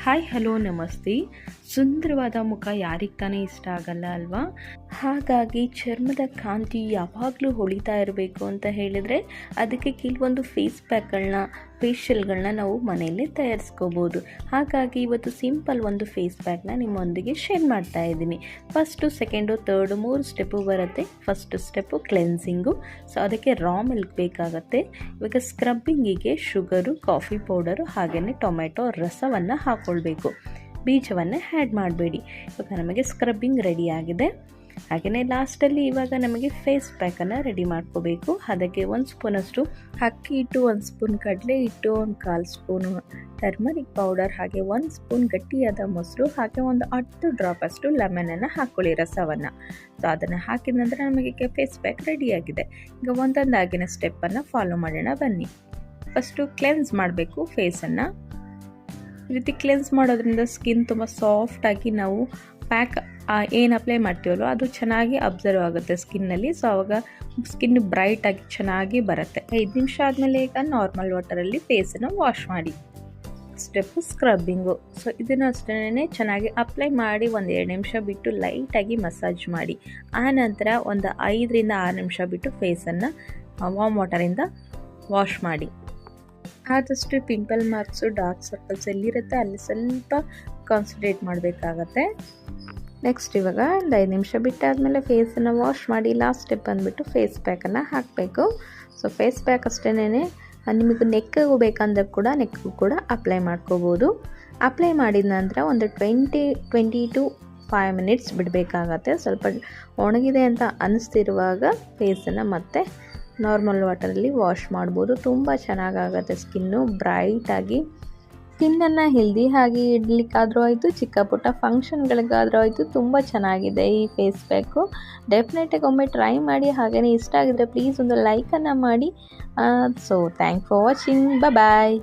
Hi hello ನಮಸ್ತೆ. ಸುಂದರವಾದ ಮುಖ ಯಾರಿಗೆ ತಾನೇ ಇಷ್ಟ ಆಗಲ್ಲ ಅಲ್ವಾ? ಹಾಗಾಗಿ ಚರ್ಮದ ಕಾಂತಿ ಯಾವಾಗಲೂ ಹೊಳಿತಾ ಇರಬೇಕು ಅಂತ ಹೇಳಿದರೆ ಅದಕ್ಕೆ ಕೆಲವೊಂದು ಫೇಸ್ ಪ್ಯಾಕ್ಗಳನ್ನ ಫೇಶಿಯಲ್ಗಳನ್ನ ನಾವು ಮನೆಯಲ್ಲೇ ತಯಾರಿಸ್ಕೋಬೋದು. ಹಾಗಾಗಿ ಇವತ್ತು ಸಿಂಪಲ್ ಒಂದು ಫೇಸ್ ಪ್ಯಾಕ್ನ ನಿಮ್ಮೊಂದಿಗೆ ಶೇರ್ ಮಾಡ್ತಾ ಇದ್ದೀನಿ. ಫಸ್ಟು, ಸೆಕೆಂಡು, ತರ್ಡು 3 ಸ್ಟೆಪ್ಪು ಬರುತ್ತೆ. First step cleansing. ಸೊ ಅದಕ್ಕೆ ರಾ ಮಿಲ್ಕ್ ಬೇಕಾಗುತ್ತೆ. ಇವಾಗ ಸ್ಕ್ರಬ್ಬಿಂಗಿಗೆ ಶುಗರು, ಕಾಫಿ ಪೌಡರು ಹಾಗೆಯೇ ಟೊಮೆಟೊ ರಸವನ್ನು ಹಾಕ್ಕೊಳ್ಬೇಕು. ಬೀಜವನ್ನು ಆ್ಯಡ್ ಮಾಡಬೇಡಿ. ಇವಾಗ ನಮಗೆ ಸ್ಕ್ರಬ್ಬಿಂಗ್ ರೆಡಿ ಆಗಿದೆ. ಹಾಗೆಯೇ ಲಾಸ್ಟಲ್ಲಿ ಇವಾಗ ನಮಗೆ ಫೇಸ್ ಪ್ಯಾಕನ್ನು ರೆಡಿ ಮಾಡ್ಕೋಬೇಕು. ಅದಕ್ಕೆ 1 ಸ್ಪೂನಷ್ಟು ಅಕ್ಕಿ ಹಿಟ್ಟು, 1 ಸ್ಪೂನ್ ಕಡಲೆ ಹಿಟ್ಟು, 1/4 ಸ್ಪೂನು ಟರ್ಮರಿಕ್ ಪೌಡರ್, ಹಾಗೆ 1 ಸ್ಪೂನ್ ಗಟ್ಟಿಯಾದ ಮೊಸರು, ಹಾಗೆ ಒಂದು 10 ಡ್ರಾಪಷ್ಟು ಲೆಮನನ್ನು ಹಾಕ್ಕೊಳ್ಳಿ, ರಸವನ್ನು. ಸೊ ಅದನ್ನು ಹಾಕಿದ ನಂತರ ನಮಗೆ ಫೇಸ್ ಪ್ಯಾಕ್ ರೆಡಿಯಾಗಿದೆ. ಈಗ ಒಂದೊಂದಾಗಿನ ಸ್ಟೆಪ್ಪನ್ನು ಫಾಲೋ ಮಾಡೋಣ ಬನ್ನಿ. ಫಸ್ಟು ಕ್ಲೆನ್ಸ್ ಮಾಡಬೇಕು ಫೇಸನ್ನು. ಈ ರೀತಿ ಕ್ಲೆನ್ಸ್ ಮಾಡೋದ್ರಿಂದ ಸ್ಕಿನ್ ತುಂಬ ಸಾಫ್ಟಾಗಿ ನಾವು ಪ್ಯಾಕ್ ಏನು ಅಪ್ಲೈ ಮಾಡ್ತೀವಲ್ಲೋ ಅದು ಚೆನ್ನಾಗಿ ಅಬ್ಸರ್ವ್ ಆಗುತ್ತೆ ಸ್ಕಿನ್ನಲ್ಲಿ. ಸೊ ಆವಾಗ ಸ್ಕಿನ್ ಬ್ರೈಟಾಗಿ ಚೆನ್ನಾಗಿ ಬರುತ್ತೆ. 5 ನಿಮಿಷ ಆದಮೇಲೆ ಈಗ ನಾರ್ಮಲ್ ವಾಟರಲ್ಲಿ ಫೇಸನ್ನು ವಾಶ್ ಮಾಡಿ. Step scrubbing. ಸೊ ಇದನ್ನು ಅಷ್ಟೇ ಚೆನ್ನಾಗಿ ಅಪ್ಲೈ ಮಾಡಿ 1-2 ನಿಮಿಷ ಬಿಟ್ಟು ಲೈಟಾಗಿ ಮಸಾಜ್ ಮಾಡಿ. ಆನಂತರ ಒಂದು 5ರಿಂದ 6 ನಿಮಿಷ ಬಿಟ್ಟು ಫೇಸನ್ನು ವಾರ್ಮ್ ವಾಟರಿಂದ ವಾಶ್ ಮಾಡಿ. ಆದಷ್ಟು ಪಿಂಪಲ್ ಮಾರ್ಕ್ಸು, ಡಾರ್ಕ್ ಸರ್ಕಲ್ಸ್ ಎಲ್ಲಿರುತ್ತೆ ಅಲ್ಲಿ ಸ್ವಲ್ಪ ಕಾನ್ಸಂಟ್ರೇಟ್ ಮಾಡಬೇಕಾಗತ್ತೆ. ನೆಕ್ಸ್ಟ್ ಇವಾಗ ಒಂದು 5 ನಿಮಿಷ ಬಿಟ್ಟಾದಮೇಲೆ ಫೇಸನ್ನು ವಾಶ್ ಮಾಡಿ. ಲಾಸ್ಟ್ ಸ್ಟೆಪ್ ಬಂದುಬಿಟ್ಟು ಫೇಸ್ ಪ್ಯಾಕನ್ನು ಹಾಕಬೇಕು. ಸೊ ಫೇಸ್ ಪ್ಯಾಕ್ ಅಷ್ಟೇ ನಿಮಗೆ ನೆಕ್ಕಿಗೂ ಬೇಕಂದ್ರೆ ಕೂಡ ನೆಕ್ಕಿಗೂ ಕೂಡ ಅಪ್ಲೈ ಮಾಡ್ಕೋಬೋದು. ಅಪ್ಲೈ ಮಾಡಿದ ನಂತರ ಒಂದು 20 to 5 ಮಿನಿಟ್ಸ್ ಬಿಡಬೇಕಾಗತ್ತೆ. ಸ್ವಲ್ಪ ಒಣಗಿದೆ ಅಂತ ಅನಿಸ್ತಿರುವಾಗ ಫೇಸನ್ನು ಮತ್ತೆ ನಾರ್ಮಲ್ ವಾಟರಲ್ಲಿ ವಾಶ್ ಮಾಡ್ಬೋದು. ತುಂಬ ಚೆನ್ನಾಗಾಗುತ್ತೆ ಸ್ಕಿನ್ನು ಬ್ರೈಟಾಗಿ. ಸ್ಕಿನ್ನನ್ನು ಹೆಲ್ದಿ ಆಗಿ ಇಡಲಿಕ್ಕಾದರೂ ಆಯಿತು, ಚಿಕ್ಕ ಪುಟ್ಟ ಫಂಕ್ಷನ್ಗಳಿಗಾದರೂ ಆಯಿತು, ತುಂಬ ಚೆನ್ನಾಗಿದೆ ಈ ಫೇಸ್ ಪ್ಯಾಕು. ಡೆಫಿನೆಟಾಗಿ ಒಮ್ಮೆ ಟ್ರೈ ಮಾಡಿ. ಹಾಗೆಯೇ ಇಷ್ಟ ಆಗಿದ್ರೆ ಪ್ಲೀಸ್ ಒಂದು ಲೈಕನ್ನು ಮಾಡಿ. So thank for watching. Bye.